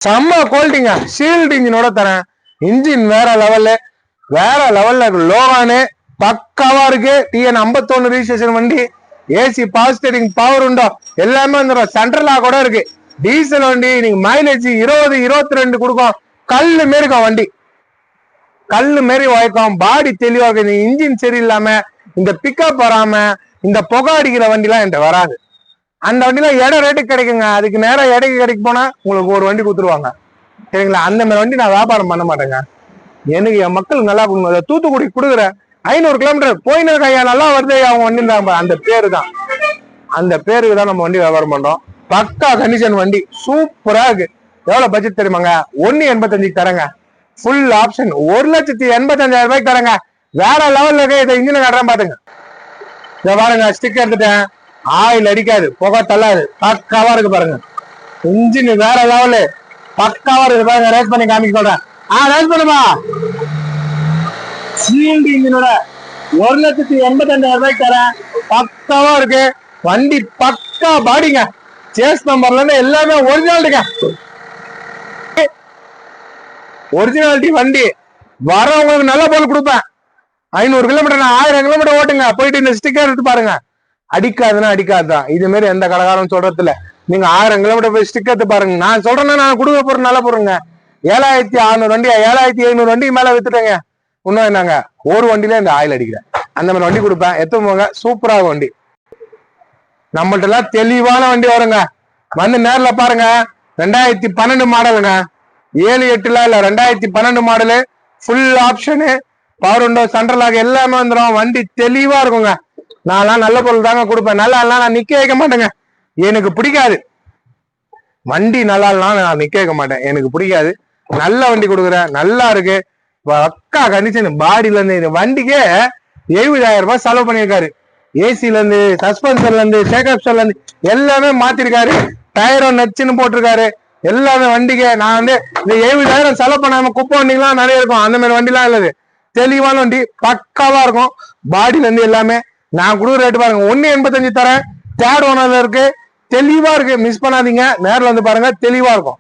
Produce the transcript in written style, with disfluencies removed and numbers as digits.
செம்ம குவாலிட்டிங்க. ஷீல்டு இன்ஜினோட தரேன். இன்ஜின் வேற லெவல்ல இருக்கு. லோகானு பக்காவா இருக்கு. TN 51 ரிஜிஸ்ட்ரேஷன் வண்டி. ஏசி பவர் ஸ்டீரிங் பவர் உண்டோ எல்லாமே வந்துடும். சென்ட்ரலா கூட இருக்கு. டீசல் வண்டி. நீங்க மைலேஜ் 20 22 கொடுக்கும். கல்லு மாரி இருக்கும் வண்டி. கல்லு மாரி உழைக்கும். பாடி தெளிவா இருக்கு. இந்த இன்ஜின் சரியில்லாம இந்த பிக்கப் வராம இந்த புகை அடிக்கிற வண்டி எல்லாம் என்கிட்ட வராது. அந்த வண்டிலாம் இடம் ரேட்டுக்கு கிடைக்குங்க. அதுக்கு நேரம் இடைக்கு கிடைக்கு போனா உங்களுக்கு ஒரு வண்டி கொடுத்துருவாங்க. சரிங்களா? அந்த மாதிரி வண்டி நான் வியாபாரம் பண்ண மாட்டேங்க. எனக்கு என் மக்கள் நல்லா கொடுங்க. தூத்துக்குடி கொடுக்குறேன் 500 கிலோமீட்டர் போயின்னு கையா நல்லா வருது அவங்க வண்டி. அந்த பேரு தான், அந்த பேருக்கு தான் நம்ம வண்டி வியாபாரம் பண்றோம். பக்கா கண்டிஷன் வண்டி சூப்பரா இருக்கு. எவ்வளவு பட்ஜெட் தெரியுமாங்க? 1.85 தரங்க. ஃபுல் ஆப்ஷன் 1,85,000 ரூபாய்க்கு தரங்க. வேற லெவல்ல இருக்கு. இதை இன்ஜினை காட்டுறேன் பாத்துங்க. இதை பாருங்க, ஸ்டிக்கர் எடுத்துட்டேன். ஆயில் அடிக்காது, புகை தள்ளாது, பக்காவா இருக்கு பாருங்க. இன்ஜின் வேற லெவலு பக்காவா இருக்கு பாருங்க. ரேஸ் பண்ணி காமிக்க சொல்றேன். ரேஸ் பண்ணுமா. ஷீல்டு இன்ஜினோட 1,85,000 ரூபாய்க்கு தரேன். பக்காவா இருக்கு வண்டி. பக்கா பாடிங்க. சேஸ் நம்பர்ல இருந்து எல்லாமே ஒரிஜினாலிட்டிங்க. ஒரிஜினாலிட்டி வண்டி. வரவங்களுக்கு நல்ல பொருள் கொடுப்பேன். 500 கிலோமீட்டர் 1000 கிலோமீட்டர் ஓட்டுங்க. போயிட்டு இந்த ஸ்டிக்கர் எடுத்து பாருங்க. அடிக்காதுன்னா அடிக்காதுதான். இது மாதிரி எந்த கடைக்காரன் சொல்றது இல்ல. நீங்க 1000 கிலோமீட்டர் போய் ஸ்டிக்கர் எடுத்து பாருங்க. நான் சொல்றேன்னா நான் கொடுக்க பொருள் நல்ல பொருளுங்க. 7,600 வண்டி 7,500 வண்டி மேல வித்துட்டேங்க. இன்னும் என்னங்க ஒரு வண்டியில இந்த ஆயில் அடிக்கிறேன். அந்த மாதிரி வண்டி கொடுப்பேன். எத்தனை போங்க. சூப்பரா வண்டி. நம்மள்ட்ட எல்லாம் தெளிவான வண்டி வருங்க. வந்து நேர்ல பாருங்க. 2012 மாடலுங்க. 7 8 இல்ல 2012 மாடலு. ஃபுல் ஆப்ஷனு, பவர் விண்டோ, சென்ட்ரல் லாக் எல்லாமே வந்துடும். வண்டி தெளிவா இருக்குங்க. நான்லாம் நல்ல பொருள் தாங்க கொடுப்பேன். நல்லா இல்லைனா நான் நிக்க வைக்க மாட்டேங்க. எனக்கு பிடிக்காது. வண்டி நல்லா இல்லைனா நான் நிக்க வைக்க மாட்டேன். எனக்கு பிடிக்காது. நல்ல வண்டி கொடுக்குறேன். நல்லா இருக்கு. பக்கா கண்டிஷன். பாடியில இருந்து இந்த வண்டிக்கே 70,000 ரூபாய் செலவு பண்ணியிருக்காரு. ஏசில இருந்து, சஸ்பென்சர்ல இருந்து, சேகப்ஷன்ல இருந்து எல்லாமே மாத்திருக்காரு. டயரும் நச்சுன்னு போட்டிருக்காரு. எல்லாமே வண்டிக்கு. நான் வந்து இந்த 70,000 செலவு பண்ணாம குப்பை வண்டிலாம் நிறைய இருக்கும். அந்த மாதிரி வண்டிலாம் இல்லது. தெளிவான வண்டி பக்காவா இருக்கும். பாடியில இருந்து எல்லாமே. நான் கொடுக்குற ரேட்டு பாருங்க. 1.85 தரேன். தேர்ட் ஓனர்ல இருக்கு. தெளிவா இருக்கு. மிஸ் பண்ணாதீங்க. நேரில் வந்து பாருங்க. தெளிவா இருக்கும்.